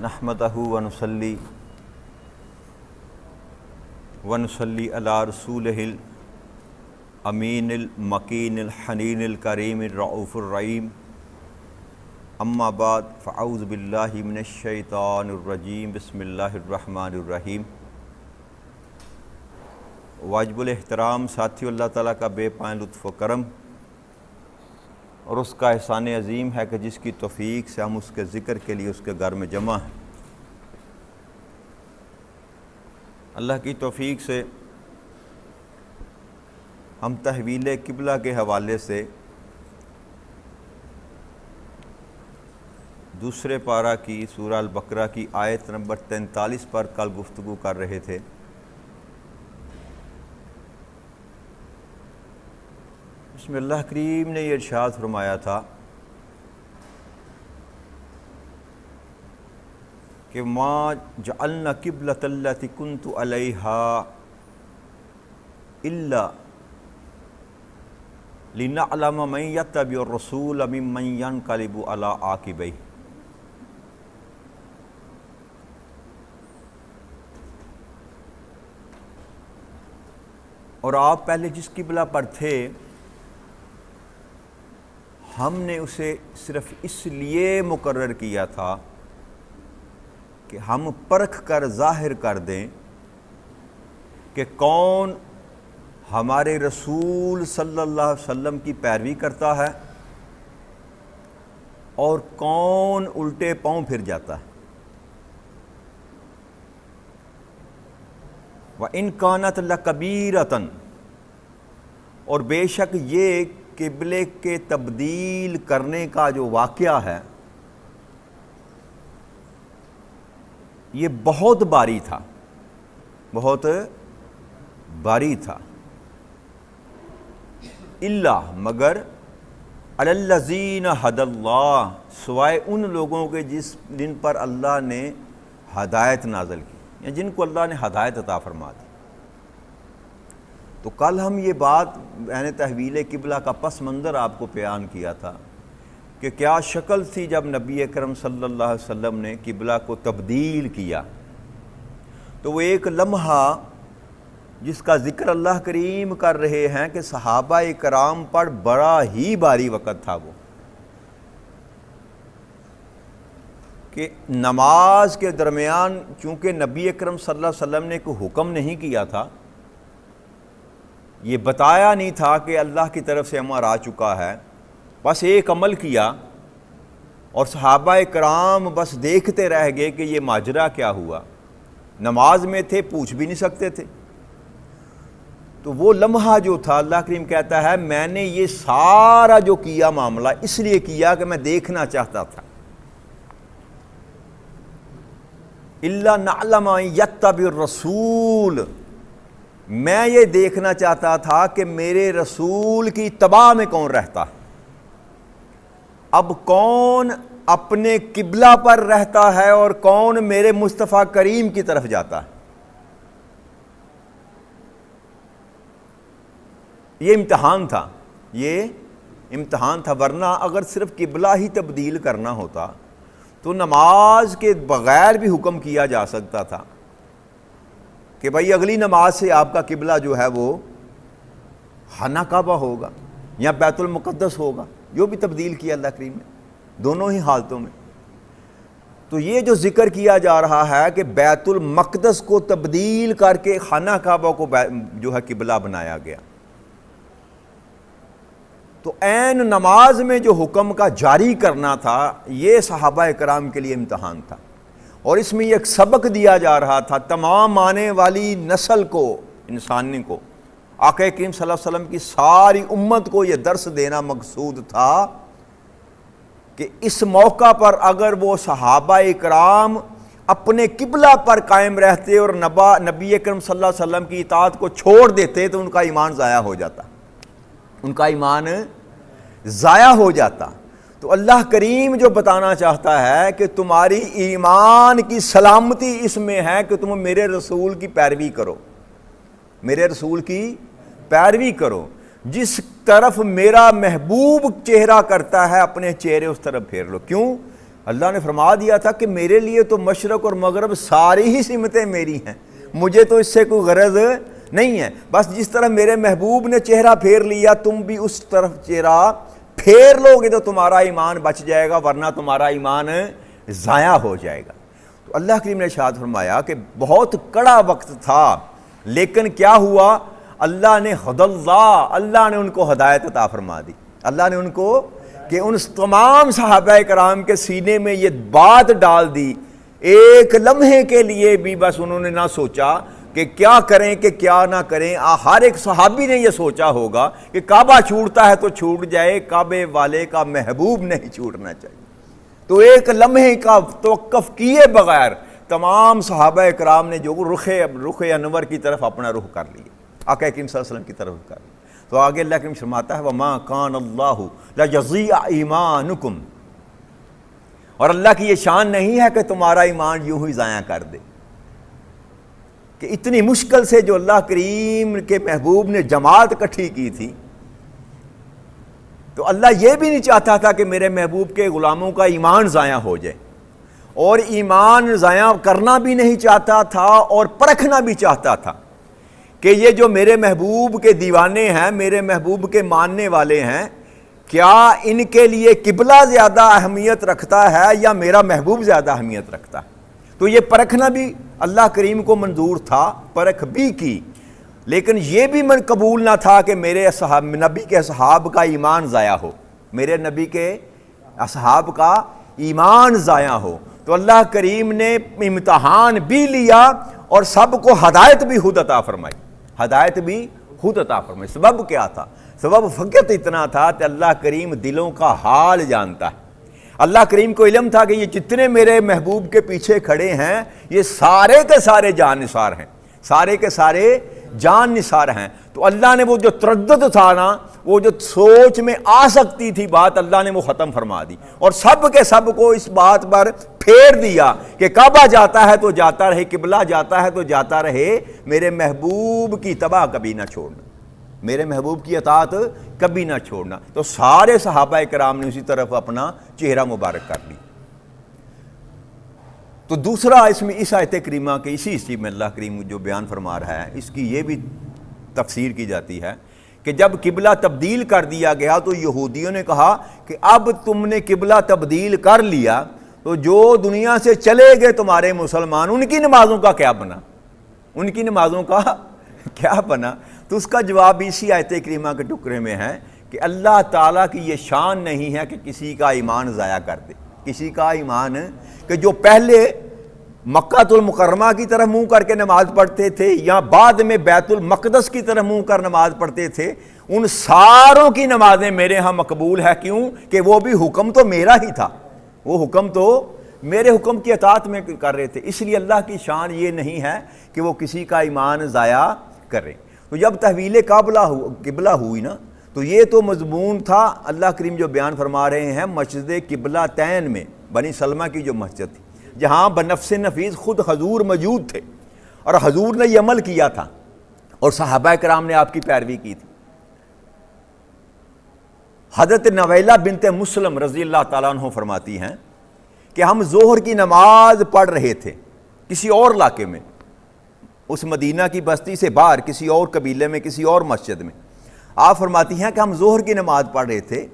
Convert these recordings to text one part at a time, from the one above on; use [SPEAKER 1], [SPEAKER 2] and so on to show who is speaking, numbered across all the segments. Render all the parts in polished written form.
[SPEAKER 1] نحمدہ ونصلی علی رسولہ الامین المکین الحنین الکریم الرؤوف الرحیم اما بعد فاعوذ باللہ من الشیطان الرجیم بسم اللہ الرحمن الرحیم۔ واجب الاحترام ساتھی اللہ تعالیٰ کا بے پائیں لطف و کرم اور اس کا احسان عظیم ہے کہ جس کی توفیق سے ہم اس کے ذکر کے لیے اس کے گھر میں جمع ہیں۔ اللہ کی توفیق سے ہم تحویل قبلہ کے حوالے سے دوسرے پارہ کی سورہ البقرہ کی آیت نمبر 43 پر کل گفتگو کر رہے تھے۔ اس میں اللہ کریم نے یہ ارشاد فرمایا تھا کہ ما جعلنا قبلۃ التی کنت علیہا الا لنعلم من یتبع الرسول ممن ینقلب علی عاقبیہ۔ اور آپ پہلے جس قبلہ پر تھے ہم نے اسے صرف اس لیے مقرر کیا تھا کہ ہم پرکھ کر ظاہر کر دیں کہ کون ہمارے رسول صلی اللہ علیہ وسلم کی پیروی کرتا ہے اور کون الٹے پاؤں پھر جاتا ہے۔ وَإِن كَانَتْ لَكَبِيرَةً، اور بے شک یہ قبلے کے تبدیل کرنے کا جو واقعہ ہے یہ بہت باری تھا، بہت باری تھا۔ اللہ مگر علی الذین ھدی اللہ، سوائے ان لوگوں کے جن پر اللہ نے ہدایت نازل کی یا جن کو اللہ نے ہدایت عطا فرما دی۔ تو کل ہم یہ بات میں نے تحویل قبلہ کا پس منظر آپ کو بیان کیا تھا کہ کیا شکل تھی جب نبی اکرم صلی اللہ علیہ وسلم نے قبلہ کو تبدیل کیا۔ تو وہ ایک لمحہ جس کا ذکر اللہ کریم کر رہے ہیں کہ صحابہ کرام پر بڑا ہی بھاری وقت تھا وہ، کہ نماز کے درمیان چونکہ نبی اکرم صلی اللہ علیہ وسلم نے کوئی حکم نہیں کیا تھا، یہ بتایا نہیں تھا کہ اللہ کی طرف سے امر آ چکا ہے، بس ایک عمل کیا اور صحابہ کرام بس دیکھتے رہ گئے کہ یہ ماجرا کیا ہوا۔ نماز میں تھے، پوچھ بھی نہیں سکتے تھے۔ تو وہ لمحہ جو تھا اللہ کریم کہتا ہے میں نے یہ سارا جو کیا معاملہ اس لیے کیا کہ میں دیکھنا چاہتا تھا۔ الا نعلم یتبع الرسول، میں یہ دیکھنا چاہتا تھا کہ میرے رسول کی اتباع میں کون رہتا ہے۔ اب کون اپنے قبلہ پر رہتا ہے اور کون میرے مصطفیٰ کریم کی طرف جاتا ہے، یہ امتحان تھا، یہ امتحان تھا۔ ورنہ اگر صرف قبلہ ہی تبدیل کرنا ہوتا تو نماز کے بغیر بھی حکم کیا جا سکتا تھا کہ بھائی اگلی نماز سے آپ کا قبلہ جو ہے وہ خانہ کعبہ ہوگا یا بیت المقدس ہوگا، جو بھی تبدیل کیا اللہ کریم نے دونوں ہی حالتوں میں۔ تو یہ جو ذکر کیا جا رہا ہے کہ بیت المقدس کو تبدیل کر کے خانہ کعبہ کو جو ہے قبلہ بنایا گیا، تو عین نماز میں جو حکم کا جاری کرنا تھا یہ صحابہ کرام کے لیے امتحان تھا، اور اس میں ایک سبق دیا جا رہا تھا تمام آنے والی نسل کو، انسانی کو۔ آقا کریم صلی اللہ علیہ وسلم کی ساری امت کو یہ درس دینا مقصود تھا کہ اس موقع پر اگر وہ صحابہ کرام اپنے قبلہ پر قائم رہتے اور نبی اکرم صلی اللہ علیہ وسلم کی اطاعت کو چھوڑ دیتے تو ان کا ایمان ضائع ہو جاتا، ان کا ایمان ضائع ہو جاتا۔ تو اللہ کریم جو بتانا چاہتا ہے کہ تمہاری ایمان کی سلامتی اس میں ہے کہ تم میرے رسول کی پیروی کرو، میرے رسول کی پیروی کرو۔ جس طرف میرا محبوب چہرہ کرتا ہے اپنے چہرے اس طرف پھیر لو۔ کیوں؟ اللہ نے فرما دیا تھا کہ میرے لیے تو مشرق اور مغرب ساری ہی سمتیں میری ہیں، مجھے تو اس سے کوئی غرض نہیں ہے، بس جس طرح میرے محبوب نے چہرہ پھیر لیا تم بھی اس طرف چہرہ پھیر لو گے تو تمہارا ایمان بچ جائے گا، ورنہ تمہارا ایمان ضائع ہو جائے گا۔ تو اللہ کریم نے ارشاد فرمایا کہ بہت کڑا وقت تھا، لیکن کیا ہوا، اللہ نے اللہ نے ان کو ہدایت عطا فرما دی۔ اللہ نے ان کو کہ ان تمام صحابہ کرام کے سینے میں یہ بات ڈال دی، ایک لمحے کے لیے بھی بس انہوں نے نہ سوچا کہ کیا کریں کہ کیا نہ کریں۔ ہر ایک صحابی نے یہ سوچا ہوگا کہ کعبہ چھوٹتا ہے تو چھوٹ جائے، کعبے والے کا محبوب نہیں چھوٹنا چاہیے۔ تو ایک لمحے کا توقف کیے بغیر تمام صحابہ کرام نے جو رخ انور کی طرف اپنا رخ کر لیا، آقا کریم صلی اللہ علیہ وسلم کی طرف کر لیا۔ تو آگے اللہ کریم فرماتا ہے وَمَا كَانَ اللَّهُ لَيُضِيعَ ایمانکم، اور اللہ کی یہ شان نہیں ہے کہ تمہارا ایمان یوں ہی ضائع کر دے، کہ اتنی مشکل سے جو اللہ کریم کے محبوب نے جماعت اکٹھی کی تھی، تو اللہ یہ بھی نہیں چاہتا تھا کہ میرے محبوب کے غلاموں کا ایمان ضائع ہو جائے، اور ایمان ضائع کرنا بھی نہیں چاہتا تھا اور پرکھنا بھی چاہتا تھا کہ یہ جو میرے محبوب کے دیوانے ہیں، میرے محبوب کے ماننے والے ہیں، کیا ان کے لیے قبلہ زیادہ اہمیت رکھتا ہے یا میرا محبوب زیادہ اہمیت رکھتا ہے۔ تو یہ پرکھنا بھی اللہ کریم کو منظور تھا، پرکھ بھی کی، لیکن یہ بھی من قبول نہ تھا کہ میرے نبی کے اصحاب کا ایمان ضائع ہو، میرے نبی کے اصحاب کا ایمان ضائع ہو۔ تو اللہ کریم نے امتحان بھی لیا اور سب کو ہدایت بھی خود عطا فرمائی، ہدایت بھی خود عطا فرمائی۔ سبب کیا تھا؟ سبب فقط اتنا تھا کہ اللہ کریم دلوں کا حال جانتا ہے۔ اللہ کریم کو علم تھا کہ یہ جتنے میرے محبوب کے پیچھے کھڑے ہیں یہ سارے کے سارے جان نثار ہیں، سارے کے سارے جان نثار ہیں۔ تو اللہ نے وہ جو تردد تھا نا، وہ جو سوچ میں آ سکتی تھی بات، اللہ نے وہ ختم فرما دی، اور سب کے سب کو اس بات پر پھیر دیا کہ کعبہ جاتا ہے تو جاتا رہے، قبلہ جاتا ہے تو جاتا رہے، میرے محبوب کی اتباع کبھی نہ چھوڑنا، میرے محبوب کی اطاعت کبھی نہ چھوڑنا۔ تو سارے صحابہ کرام نے اسی طرف اپنا چہرہ مبارک کر لی۔ تو دوسرا اس میں اس آیت کریمہ کے اسی حصے میں اللہ کریم جو بیان فرما رہا ہے، اس کی یہ بھی تفسیر کی جاتی ہے کہ جب قبلہ تبدیل کر دیا گیا تو یہودیوں نے کہا کہ اب تم نے قبلہ تبدیل کر لیا تو جو دنیا سے چلے گئے تمہارے مسلمان، ان کی نمازوں کا کیا بنا، ان کی نمازوں کا کیا بنا؟ تو اس کا جواب اسی آیت کریمہ کے ٹکڑے میں ہے کہ اللہ تعالیٰ کی یہ شان نہیں ہے کہ کسی کا ایمان ضائع کر دے، کسی کا ایمان کہ جو پہلے مکہ المکرمہ کی طرف منہ کر کے نماز پڑھتے تھے یا بعد میں بیت المقدس کی طرف منہ کر نماز پڑھتے تھے، ان ساروں کی نمازیں میرے ہاں مقبول ہے۔ کیوں کہ وہ بھی حکم تو میرا ہی تھا، وہ حکم تو میرے حکم کی اطاعت میں کر رہے تھے، اس لیے اللہ کی شان یہ نہیں ہے کہ وہ کسی کا ایمان ضائع کرے۔ تو جب تحویل قبلہ ہوئی نا، تو یہ تو مضمون تھا اللہ کریم جو بیان فرما رہے ہیں مسجد قبلہ تین میں، بنی سلمہ کی جو مسجد تھی، جہاں بنفس نفیس خود حضور موجود تھے اور حضور نے یہ عمل کیا تھا اور صحابہ کرام نے آپ کی پیروی کی تھی۔ حضرت نویلہ بنت مسلم رضی اللہ تعالیٰ عنہ فرماتی ہیں کہ ہم ظہر کی نماز پڑھ رہے تھے کسی اور علاقے میں، اس مدینہ کی بستی سے باہر کسی اور قبیلے میں، کسی اور مسجد میں۔ آپ فرماتی ہیں کہ ہم ظہر کی نماز پڑھ رہے تھے،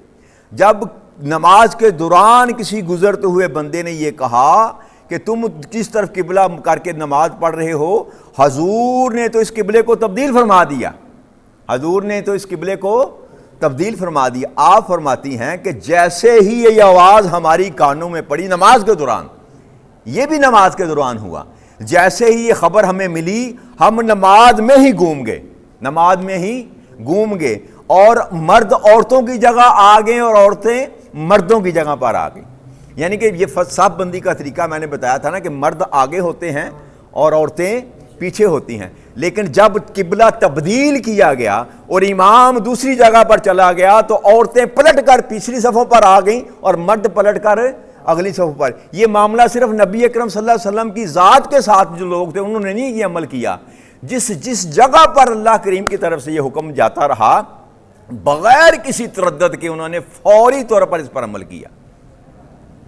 [SPEAKER 1] جب نماز کے دوران کسی گزرتے ہوئے بندے نے یہ کہا کہ تم کس طرف قبلہ کر کے نماز پڑھ رہے ہو، حضور نے تو اس قبلے کو تبدیل فرما دیا، حضور نے تو اس قبلے کو تبدیل فرما دیا۔ آپ فرماتی ہیں کہ جیسے ہی یہ آواز ہماری کانوں میں پڑی نماز کے دوران، یہ بھی نماز کے دوران ہوا، جیسے ہی یہ خبر ہمیں ملی ہم نماز میں ہی گھوم گئے، نماز میں ہی گھوم گئے، اور مرد عورتوں کی جگہ آ گئے اور عورتیں مردوں کی جگہ پر آ گئیں۔ یعنی کہ یہ صف بندی کا طریقہ میں نے بتایا تھا نا کہ مرد آگے ہوتے ہیں اور عورتیں پیچھے ہوتی ہیں، لیکن جب قبلہ تبدیل کیا گیا اور امام دوسری جگہ پر چلا گیا تو عورتیں پلٹ کر پچھلی صفوں پر آ گئیں اور مرد پلٹ کر اگلی صفوں پر۔ یہ معاملہ صرف نبی اکرم صلی اللہ علیہ وسلم کی ذات کے ساتھ جو لوگ تھے انہوں نے نہیں یہ عمل کیا، جس جگہ پر اللہ کریم کی طرف سے یہ حکم جاتا رہا بغیر کسی تردد کے انہوں نے فوری طور پر اس پر عمل کیا۔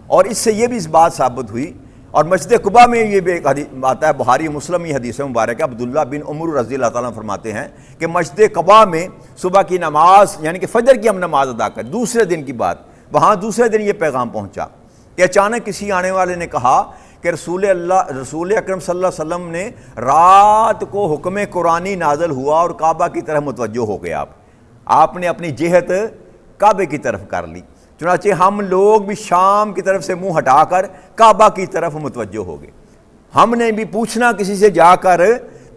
[SPEAKER 1] اور اس سے یہ بھی اس بات ثابت ہوئی، اور مسجد قباء میں یہ بھی ایک حدیث آتا ہے، بخاری مسلم یہ حدیث مبارک ہے، عبداللہ بن عمر رضی اللہ تعالیٰ فرماتے ہیں کہ مسجد قباء میں صبح کی نماز یعنی کہ فجر کی ہم نماز ادا کر، دوسرے دن کی بات، وہاں دوسرے دن یہ پیغام پہنچا کہ اچانک کسی آنے والے نے کہا کہ رسول اکرم صلی اللہ علیہ وسلم نے رات کو حکم قرآنی نازل ہوا اور کعبہ کی طرف متوجہ ہو گئے، آپ نے اپنی جہت کعبے کی طرف کر لی، چنانچہ ہم لوگ بھی شام کی طرف سے منہ ہٹا کر کعبہ کی طرف متوجہ ہو گئے۔ ہم نے بھی پوچھنا کسی سے جا کر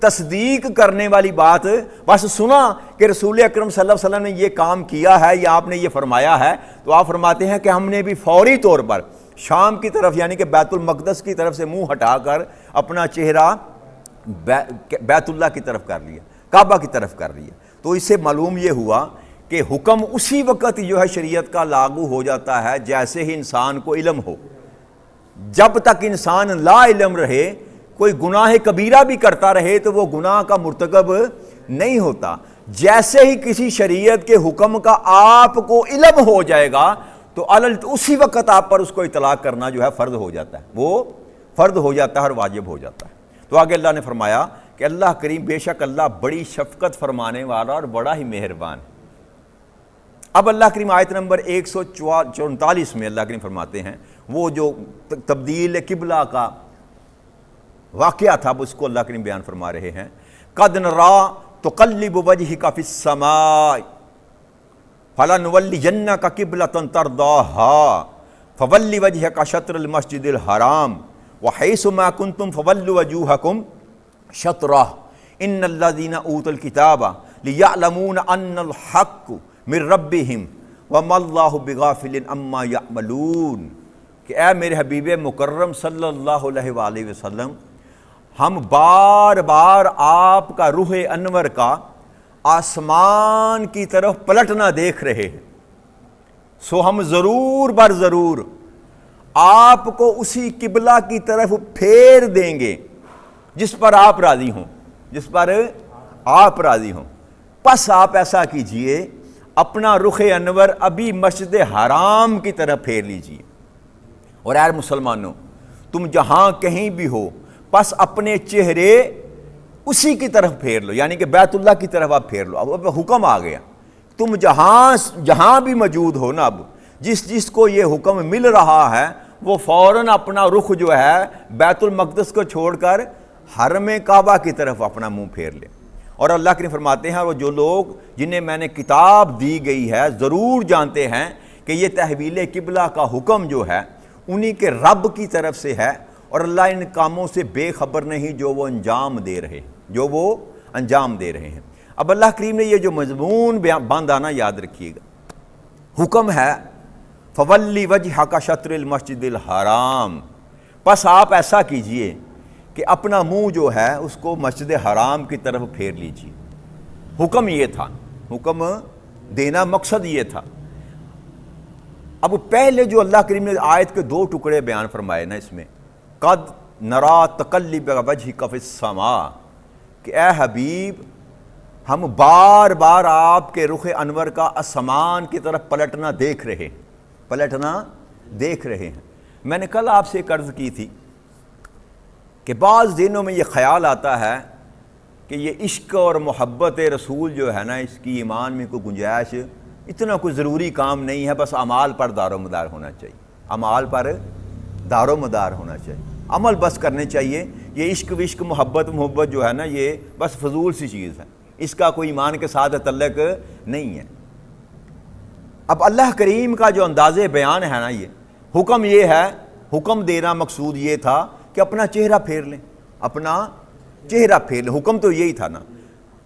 [SPEAKER 1] تصدیق کرنے والی بات بس سنا کہ رسول اکرم صلی اللہ علیہ وسلم نے یہ کام کیا ہے یا آپ نے یہ فرمایا ہے، تو آپ فرماتے ہیں کہ ہم نے بھی فوری طور پر شام کی طرف یعنی کہ بیت المقدس کی طرف سے منہ ہٹا کر اپنا چہرہ بیت اللہ کی طرف کر لیا، کعبہ کی طرف کر لیا۔ تو اس سے معلوم یہ ہوا کہ حکم اسی وقت جو ہے شریعت کا لاگو ہو جاتا ہے جیسے ہی انسان کو علم ہو۔ جب تک انسان لا علم رہے، کوئی گناہ کبیرہ بھی کرتا رہے تو وہ گناہ کا مرتکب نہیں ہوتا۔ جیسے ہی کسی شریعت کے حکم کا آپ کو علم ہو جائے گا تو اسی وقت آپ پر اس کو اطلاع کرنا جو ہے فرض ہو جاتا ہے، وہ فرض ہو جاتا ہے اور واجب ہو جاتا ہے۔ تو آگے اللہ نے فرمایا کہ اللہ کریم بے شک اللہ بڑی شفقت فرمانے والا اور بڑا ہی مہربان ہے۔ اب اللہ کریم آیت نمبر 144 میں اللہ کریم فرماتے ہیں وہ جو تبدیل قبلہ کا واقعہ تھا اس کو اللہ کریم بیان فرما رہے ہیں، قد نرا تقلب وجهك في السماء فلنولینک قبلۃ ترضاها فول وجهك شطر المسجد الحرام وحيث ما كنتم فولوا وجوهكم شطرہ ان الذین اوتوا الکتاب لیعلمون ان الحق من ربہم وما اللہ بغافل عما یعملون، کہ اے میرے حبیب مکرم صلی اللہ علیہ وآلہ وسلم، ہم بار بار آپ کا روح انور کا آسمان کی طرف پلٹنا دیکھ رہے ہیں، سو ہم ضرور بر ضرور آپ کو اسی قبلہ کی طرف پھیر دیں گے جس پر آپ راضی ہوں، جس پر آپ راضی ہوں۔ پس آپ ایسا کیجئے، اپنا رخ انور ابھی مسجد حرام کی طرف پھیر لیجئے، اور اے مسلمانوں تم جہاں کہیں بھی ہو پس اپنے چہرے اسی کی طرف پھیر لو، یعنی کہ بیت اللہ کی طرف آپ پھیر لو۔ اب حکم آ گیا، تم جہاں بھی موجود ہو نا، اب جس کو یہ حکم مل رہا ہے وہ فوراً اپنا رخ جو ہے بیت المقدس کو چھوڑ کر حرم کعبہ کی طرف اپنا منہ پھیر لے۔ اور اللہ کریم فرماتے ہیں وہ جو لوگ جنہیں میں نے کتاب دی گئی ہے ضرور جانتے ہیں کہ یہ تحویل قبلہ کا حکم جو ہے انہی کے رب کی طرف سے ہے، اور اللہ ان کاموں سے بے خبر نہیں جو وہ انجام دے رہے ہیں۔ اب اللہ کریم نے یہ جو مضمون باندھانا یاد رکھیے گا، حکم ہے فولی وجہک شطر المسجد الحرام، پس آپ ایسا کیجئے کہ اپنا منہ جو ہے اس کو مسجد حرام کی طرف پھیر لیجئے۔ حکم یہ تھا، حکم دینا مقصد یہ تھا۔ اب پہلے جو اللہ کریم نے آیت کے دو ٹکڑے بیان فرمائے نا اس میں، قد نرا تقلب وجہک فی السماء، کہ اے حبیب ہم بار بار آپ کے رخ انور کا آسمان کی طرف پلٹنا دیکھ رہے ہیں۔ میں نے کل آپ سے ایک عرض کی تھی کہ بعض دنوں میں یہ خیال آتا ہے کہ یہ عشق اور محبت رسول جو ہے نا اس کی ایمان میں کوئی گنجائش، اتنا کوئی ضروری کام نہیں ہے، بس اعمال پر دار و مدار ہونا چاہیے، اعمال پر دار و مدار ہونا چاہیے، عمل بس کرنے چاہیے۔ یہ عشق محبت جو ہے نا یہ بس فضول سی چیز ہے، اس کا کوئی ایمان کے ساتھ تعلق نہیں ہے۔ اب اللہ کریم کا جو انداز بیان ہے نا یہ ہے، حکم دینا مقصود یہ تھا کہ اپنا چہرہ پھیر لیں، حکم تو یہی تھا نا۔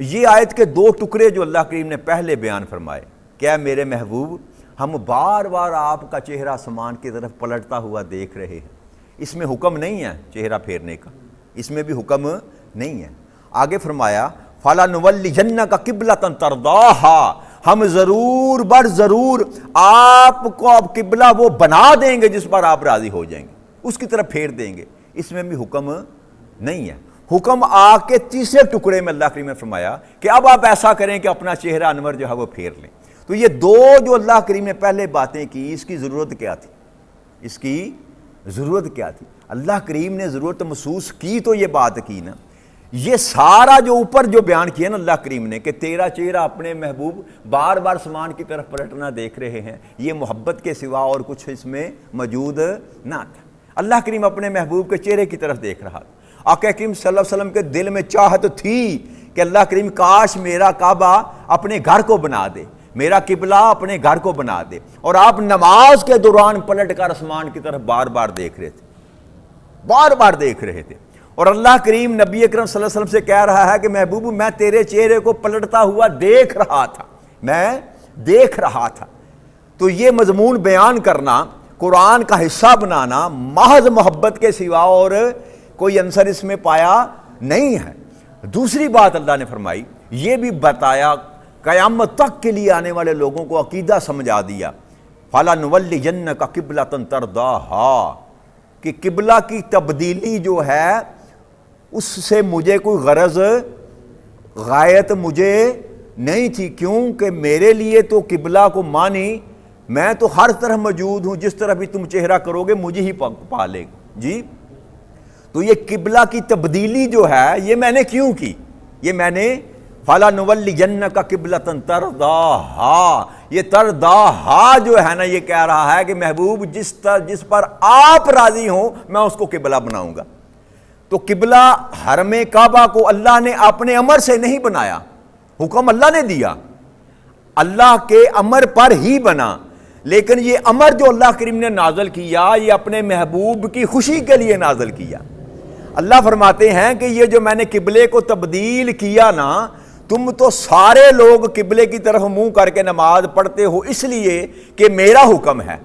[SPEAKER 1] یہ آیت کے دو ٹکڑے جو اللہ کریم نے پہلے بیان فرمائے، کیا میرے محبوب ہم بار بار آپ کا چہرہ آسمان کی طرف پلٹتا ہوا دیکھ رہے ہیں، اس میں حکم نہیں ہے چہرہ پھیرنے کا، اس میں بھی حکم نہیں ہے۔ آگے فرمایا فَلَنُوَلِّيَنَّكَ قِبْلَةً تَرْضَاهَا، ہم ضرور بر ضرور آپ کو اب قبلہ وہ بنا دیں گے جس پر آپ راضی ہو جائیں گے، اس کی طرف پھیر دیں گے، اس میں بھی حکم نہیں ہے۔ حکم آ کے تیسرے ٹکڑے میں اللہ کریم نے فرمایا کہ اب آپ ایسا کریں کہ اپنا چہرہ انور جو ہے وہ پھیر لیں۔ تو یہ دو جو اللہ کریم نے پہلے باتیں کی، اس کی ضرورت کیا تھی؟ اس کی ضرورت کیا تھی؟ اللہ کریم نے ضرورت محسوس کی تو یہ بات کی نا. یہ سارا جو اوپر جو بیان کیا نا اللہ کریم نے کہ تیرا چہرہ اپنے محبوب بار بار سامان کی طرف پلٹنا دیکھ رہے ہیں، یہ محبت کے سوا اور کچھ اس میں موجود نہ تھا. اللہ کریم اپنے محبوب کے چہرے کی طرف دیکھ رہا تھا. آقا کریم صلی اللہ علیہ وسلم کے دل میں چاہت تھی کہ اللہ کریم کاش میرا کعبہ اپنے گھر کو بنا دے، میرا قبلہ اپنے گھر کو بنا دے. اور آپ نماز کے دوران پلٹ کر آسمان کی طرف بار بار دیکھ رہے تھے، بار بار دیکھ رہے تھے. اور اللہ کریم نبی اکرم صلی اللہ علیہ وسلم سے کہہ رہا ہے کہ محبوب میں تیرے چہرے کو پلٹتا ہوا دیکھ رہا تھا، میں دیکھ رہا تھا. تو یہ مضمون بیان کرنا، قرآن کا حصہ بنانا محض محبت کے سوا اور کوئی عنصر اس میں پایا نہیں ہے. دوسری بات اللہ نے فرمائی، یہ بھی بتایا قیامت تک کے لیے آنے والے لوگوں کو عقیدہ سمجھا دیا، فَلَنُوَلِّيَنَّكَ قِبْلَةً تَرْضَاهَا، کہ قبلہ کی تبدیلی جو ہے اس سے مجھے کوئی غرض غایت مجھے نہیں تھی. کیوں کہ میرے لیے تو قبلہ کو مانی، میں تو ہر طرح موجود ہوں، جس طرح بھی تم چہرہ کرو گے مجھے ہی پالے گا. جی تو یہ قبلہ کی تبدیلی جو ہے یہ میں نے کیوں کی؟ یہ میں نے فَلَنُوَلِّيَنَّكَ قِبْلَةً تَرْضَاهَا، یہ ترضاہا جو ہے نا یہ کہہ رہا ہے کہ محبوب جس پر آپ راضی ہوں میں اس کو قبلہ بناؤں گا. تو قبلہ حرم کعبہ کو اللہ نے اپنے امر سے نہیں بنایا، حکم اللہ نے دیا، اللہ کے امر پر ہی بنا. لیکن یہ امر جو اللہ کریم نے نازل کیا یہ اپنے محبوب کی خوشی کے لیے نازل کیا. اللہ فرماتے ہیں کہ یہ جو میں نے قبلے کو تبدیل کیا نا، تم تو سارے لوگ قبلے کی طرف منہ کر کے نماز پڑھتے ہو اس لیے کہ میرا حکم ہے،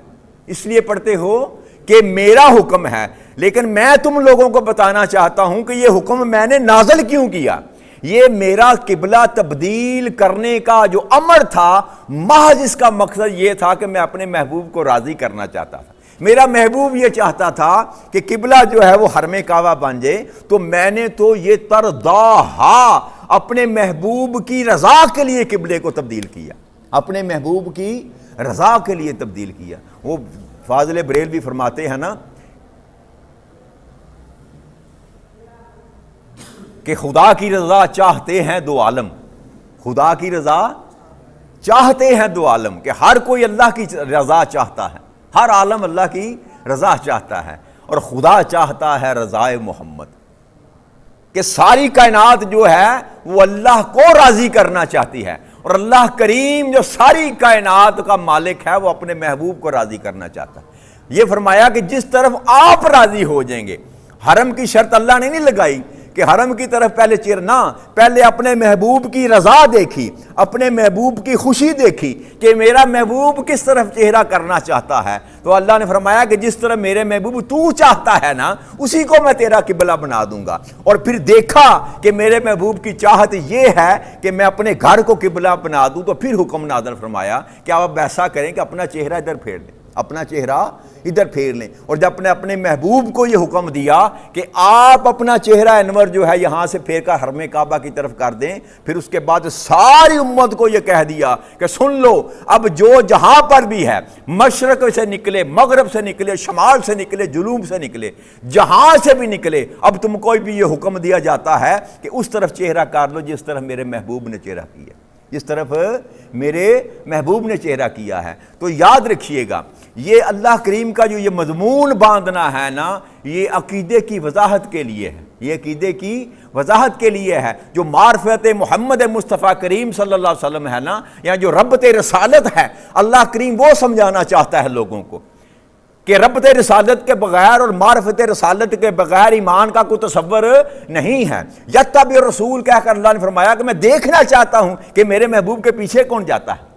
[SPEAKER 1] اس لیے پڑھتے ہو کہ میرا حکم ہے. لیکن میں تم لوگوں کو بتانا چاہتا ہوں کہ یہ حکم میں نے نازل کیوں کیا. یہ میرا قبلہ تبدیل کرنے کا جو امر تھا محض اس کا مقصد یہ تھا کہ میں اپنے محبوب کو راضی کرنا چاہتا تھا. میرا محبوب یہ چاہتا تھا کہ قبلہ جو ہے وہ حرم کعبہ بن جائے، تو میں نے تو یہ ترضاہا اپنے محبوب کی رضا کے لیے قبلے کو تبدیل کیا، اپنے محبوب کی رضا کے لیے تبدیل کیا. وہ فاضل بریلوی فرماتے ہیں نا کہ خدا کی رضا چاہتے ہیں دو عالم، خدا کی رضا چاہتے ہیں دو عالم، کہ ہر کوئی اللہ کی رضا چاہتا ہے، ہر عالم اللہ کی رضا چاہتا ہے. اور خدا چاہتا ہے رضائے محمد، کہ ساری کائنات جو ہے وہ اللہ کو راضی کرنا چاہتی ہے. اور اللہ کریم جو ساری کائنات کا مالک ہے وہ اپنے محبوب کو راضی کرنا چاہتا ہے. یہ فرمایا کہ جس طرف آپ راضی ہو جائیں گے. حرم کی شرط اللہ نے نہیں لگائی کہ حرم کی طرف پہلے چیرنا، پہلے اپنے محبوب کی رضا دیکھی، اپنے محبوب کی خوشی دیکھی کہ میرا محبوب کس طرف چہرہ کرنا چاہتا ہے. تو اللہ نے فرمایا کہ جس طرح میرے محبوب تو چاہتا ہے نا اسی کو میں تیرا قبلہ بنا دوں گا. اور پھر دیکھا کہ میرے محبوب کی چاہت یہ ہے کہ میں اپنے گھر کو قبلہ بنا دوں، تو پھر حکم نازل فرمایا کہ آپ ایسا کریں کہ اپنا چہرہ ادھر پھیر لیں، اپنا چہرہ ادھر پھیر لیں. اور جب نے اپنے محبوب کو یہ حکم دیا کہ آپ اپنا چہرہ انور جو ہے یہاں سے پھیر کر حرم کعبہ کی طرف کر دیں، پھر اس کے بعد ساری امت کو یہ کہہ دیا کہ سن لو، اب جو جہاں پر بھی ہے، مشرق سے نکلے، مغرب سے نکلے، شمال سے نکلے، جنوب سے نکلے، جہاں سے بھی نکلے، اب تم کو بھی یہ حکم دیا جاتا ہے کہ اس طرف چہرہ کر لو جس طرف میرے محبوب نے چہرہ کیا، جس طرف میرے محبوب نے چہرہ کیا ہے. تو یاد رکھیے گا یہ اللہ کریم کا جو یہ مضمون باندھنا ہے نا یہ عقیدے کی وضاحت کے لیے ہے، یہ عقیدے کی وضاحت کے لیے ہے. جو معرفت محمد مصطفیٰ کریم صلی اللہ علیہ وسلم ہے نا، یا جو ربط رسالت ہے، اللہ کریم وہ سمجھانا چاہتا ہے لوگوں کو کہ ربط رسالت کے بغیر اور معرفت رسالت کے بغیر ایمان کا کوئی تصور نہیں ہے. یتبع رسول کہہ کر اللہ نے فرمایا کہ میں دیکھنا چاہتا ہوں کہ میرے محبوب کے پیچھے کون جاتا ہے،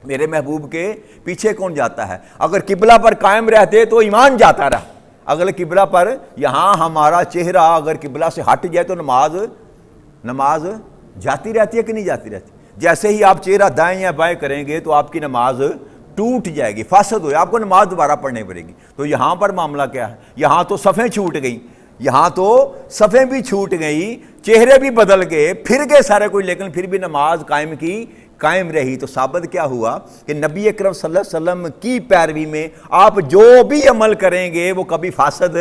[SPEAKER 1] میرے محبوب کے پیچھے کون جاتا ہے. اگر قبلہ پر قائم رہتے تو ایمان جاتا رہا، اگر قبلہ پر یہاں ہمارا چہرہ اگر قبلہ سے ہٹ جائے تو نماز جاتی رہتی ہے کہ نہیں جاتی رہتی. جیسے ہی آپ چہرہ دائیں یا بائیں کریں گے تو آپ کی نماز ٹوٹ جائے گی، فاسد ہوئے، آپ کو نماز دوبارہ پڑھنی پڑے گی. تو یہاں پر معاملہ کیا ہے، یہاں تو صفیں چھوٹ گئیں، یہاں تو صفیں بھی چھوٹ گئی، چہرے بھی بدل گئے، پھر گئے سارے کوئی، لیکن پھر بھی نماز قائم کی قائم رہی تو ثابت کیا ہوا کہ نبی اکرم صلی اللہ علیہ وسلم کی پیروی میں آپ جو بھی عمل کریں گے وہ کبھی فاسد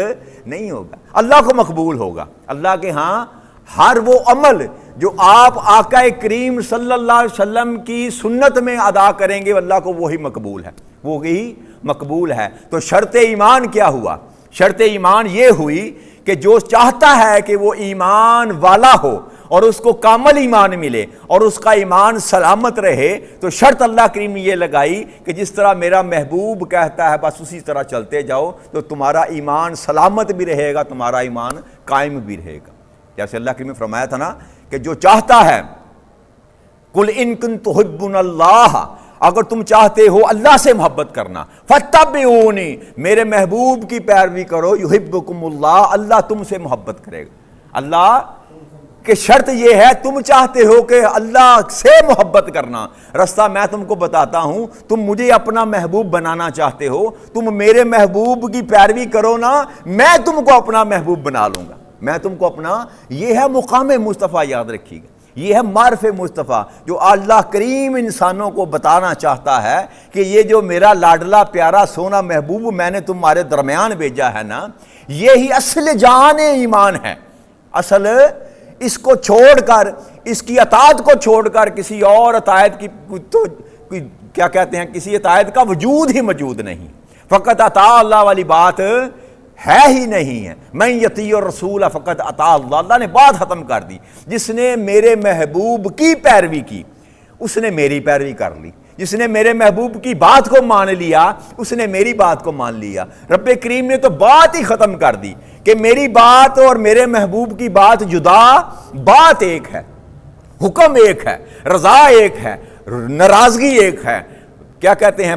[SPEAKER 1] نہیں ہوگا، اللہ کو مقبول ہوگا۔ اللہ کے ہاں ہر وہ عمل جو آپ آقا کریم صلی اللہ علیہ وسلم کی سنت میں ادا کریں گے اللہ کو وہی مقبول ہے، وہی مقبول ہے۔ تو شرط ایمان کیا ہوا؟ شرط ایمان یہ ہوئی کہ جو چاہتا ہے کہ وہ ایمان والا ہو اور اس کو کامل ایمان ملے اور اس کا ایمان سلامت رہے، تو شرط اللہ کریم نے یہ لگائی کہ جس طرح میرا محبوب کہتا ہے بس اسی طرح چلتے جاؤ تو تمہارا ایمان سلامت بھی رہے گا، تمہارا ایمان قائم بھی رہے گا۔ جیسے اللہ کریم نے فرمایا تھا نا کہ جو چاہتا ہے قل ان کنتم تحبون اللہ، اگر تم چاہتے ہو اللہ سے محبت کرنا، فاتبعونی، میرے محبوب کی پیروی کرو، یحبکم اللہ، اللہ تم سے محبت کرے گا۔ اللہ کہ شرط یہ ہے تم چاہتے ہو کہ اللہ سے محبت کرنا، رستہ میں تم کو بتاتا ہوں، تم مجھے اپنا محبوب بنانا چاہتے ہو، تم میرے محبوب کی پیروی کرو نا، میں تم کو اپنا محبوب بنا لوں گا، میں تم کو اپنا۔ یہ ہے مقام مصطفیٰ، یاد رکھیے گا، یہ ہے معرف مصطفیٰ جو اللہ کریم انسانوں کو بتانا چاہتا ہے کہ یہ جو میرا لاڈلا پیارا سونا محبوب میں نے تمہارے درمیان بھیجا ہے نا، یہی اصل جان ایمان ہے۔ اصل اس کو چھوڑ کر، اس کی اطاعت کو چھوڑ کر کسی اور اطاعت کی تو کیا کہتے ہیں، کسی اطاعت کا وجود ہی موجود نہیں، فقط اطاع اللہ والی بات ہے ہی نہیں ہے۔ من یطیع الرسول فقط اطاع اللہ، اللہ نے بات ختم کر دی۔ جس نے میرے محبوب کی پیروی کی اس نے میری پیروی کر لی، جس نے میرے محبوب کی بات کو مان لیا اس نے میری بات کو مان لیا۔ رب کریم نے تو بات ہی ختم کر دی کہ میری بات اور میرے محبوب کی بات جدا، بات ایک ہے، حکم ایک ہے، رضا ایک ہے، ناراضگی ایک ہے، کیا کہتے ہیں،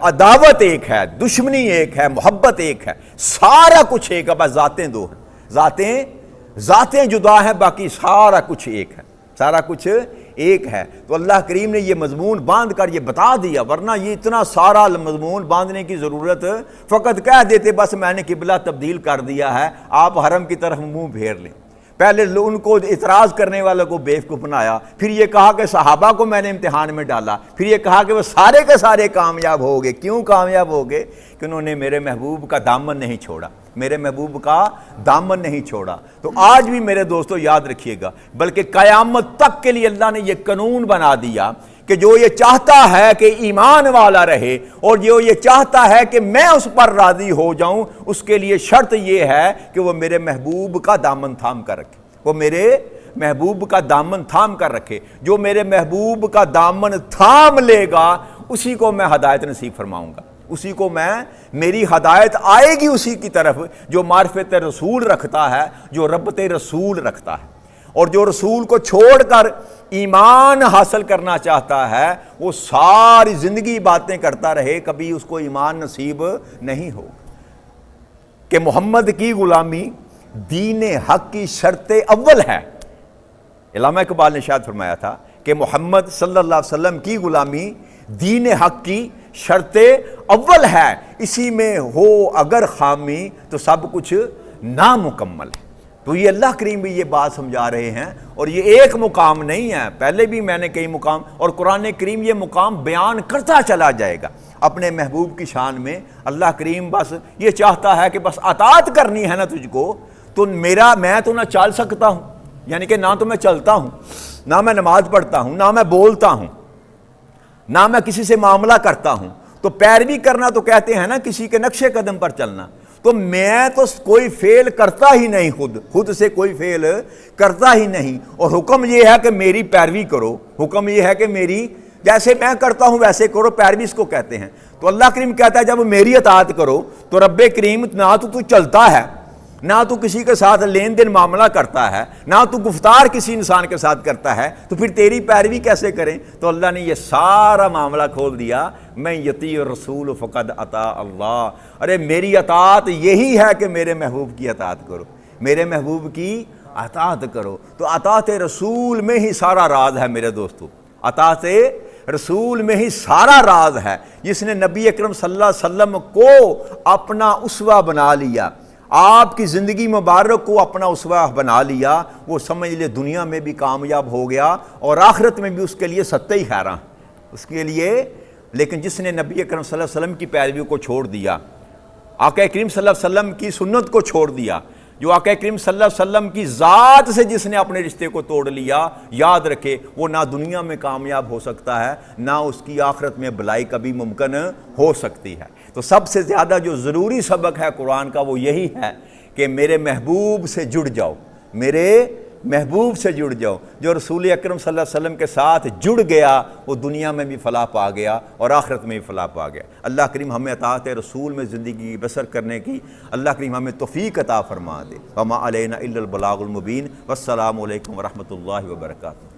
[SPEAKER 1] عداوت ایک ہے، دشمنی ایک ہے، محبت ایک ہے، سارا کچھ ایک ہے، بس ذاتیں دو ہیں، ذاتیں جدا ہیں، باقی سارا کچھ ایک ہے، سارا کچھ ایک ہے۔ تو اللہ کریم نے یہ مضمون باندھ کر یہ بتا دیا، ورنہ یہ اتنا سارا مضمون باندھنے کی ضرورت، فقط کہہ دیتے بس میں نے قبلہ تبدیل کر دیا ہے، آپ حرم کی طرف منہ پھیر لیں۔ پہلے ان کو اعتراض کرنے والوں کو بیوقوف بنایا، پھر یہ کہا کہ صحابہ کو میں نے امتحان میں ڈالا، پھر یہ کہا کہ وہ سارے کے سارے کامیاب ہو گئے۔ کیوں کامیاب ہو گئے؟ کہ انہوں نے میرے محبوب کا دامن نہیں چھوڑا، میرے محبوب کا دامن نہیں چھوڑا۔ تو آج بھی میرے دوستو یاد رکھیے گا، بلکہ قیامت تک کے لیے اللہ نے یہ قانون بنا دیا کہ جو یہ چاہتا ہے کہ ایمان والا رہے اور جو یہ چاہتا ہے کہ میں اس پر راضی ہو جاؤں، اس کے لیے شرط یہ ہے کہ وہ میرے محبوب کا دامن تھام کر رکھے، وہ میرے محبوب کا دامن تھام کر رکھے۔ جو میرے محبوب کا دامن تھام لے گا اسی کو میں ہدایت نصیب فرماؤں گا، اسی کو میری ہدایت آئے گی اسی کی طرف جو معرفت رسول رکھتا ہے، جو ربط رسول رکھتا ہے۔ اور جو رسول کو چھوڑ کر ایمان حاصل کرنا چاہتا ہے وہ ساری زندگی باتیں کرتا رہے، کبھی اس کو ایمان نصیب نہیں ہوگا۔ کہ محمد کی غلامی دین حق کی شرط اول ہے۔ علامہ اقبال نے شاید فرمایا تھا کہ محمد صلی اللہ علیہ وسلم کی غلامی دین حق کی شرط اول ہے، اسی میں ہو اگر خامی تو سب کچھ نامکمل ہے۔ تو یہ اللہ کریم بھی یہ بات سمجھا رہے ہیں، اور یہ ایک مقام نہیں ہے، پہلے بھی میں نے کئی مقام، اور قرآن کریم یہ مقام بیان کرتا چلا جائے گا اپنے محبوب کی شان میں۔ اللہ کریم بس یہ چاہتا ہے کہ بس اطاعت کرنی ہے نا تجھ کو، تو میں تو نہ چل سکتا ہوں، یعنی کہ نہ تو میں چلتا ہوں، نہ میں نماز پڑھتا ہوں، نہ میں بولتا ہوں، نہ میں کسی سے معاملہ کرتا ہوں۔ تو پیروی کرنا تو کہتے ہیں نا کسی کے نقش قدم پر چلنا، تو میں تو کوئی فعل کرتا ہی نہیں، خود سے کوئی فعل کرتا ہی نہیں، اور حکم یہ ہے کہ میری پیروی کرو، حکم یہ ہے کہ میری جیسے میں کرتا ہوں ویسے کرو، پیروی اس کو کہتے ہیں۔ تو اللہ کریم کہتا ہے جب میری اطاعت کرو تو رب کریم نہ تو چلتا ہے، نہ تو کسی کے ساتھ لین دین معاملہ کرتا ہے، نہ تو گفتار کسی انسان کے ساتھ کرتا ہے، تو پھر تیری پیروی کیسے کریں؟ تو اللہ نے یہ سارا معاملہ کھول دیا، میں یطیع الرسول فقد اطاع اللہ۔ ارے میری اطاعت یہی ہے کہ میرے محبوب کی اطاعت کرو، میرے محبوب کی اطاعت کرو۔ تو اطاعت رسول میں ہی سارا راز ہے میرے دوستو، اطاعت رسول میں ہی سارا راز ہے۔ جس نے نبی اکرم صلی اللہ علیہ وسلم کو اپنا اسوہ بنا لیا، آپ کی زندگی مبارک کو اپنا اسوہ بنا لیا، وہ سمجھ لے دنیا میں بھی کامیاب ہو گیا اور آخرت میں بھی اس کے لیے ستہ ہی خیراں اس کے لیے۔ لیکن جس نے نبی اکرم صلی اللہ علیہ وسلم کی پیروی کو چھوڑ دیا، آقا کریم صلی اللہ علیہ وسلم کی سنت کو چھوڑ دیا، جو آقا کریم صلی اللہ علیہ وسلم کی ذات سے جس نے اپنے رشتے کو توڑ لیا، یاد رکھے وہ نہ دنیا میں کامیاب ہو سکتا ہے، نہ اس کی آخرت میں بھلائی کبھی ممکن ہو سکتی ہے۔ تو سب سے زیادہ جو ضروری سبق ہے قرآن کا وہ یہی ہے کہ میرے محبوب سے جڑ جاؤ، میرے محبوب سے جڑ جاؤ۔ جو رسول اکرم صلی اللہ علیہ وسلم کے ساتھ جڑ گیا وہ دنیا میں بھی فلاح پا گیا اور آخرت میں بھی فلاح پا گیا۔ اللہ کریم ہمیں اطاعت رسول میں زندگی بسر کرنے کی اللہ کریم ہمیں توفیق عطا فرما دے۔ وما علینا الا البلاغ المبین۔ والسلام علیکم ورحمۃ اللہ وبرکاتہ۔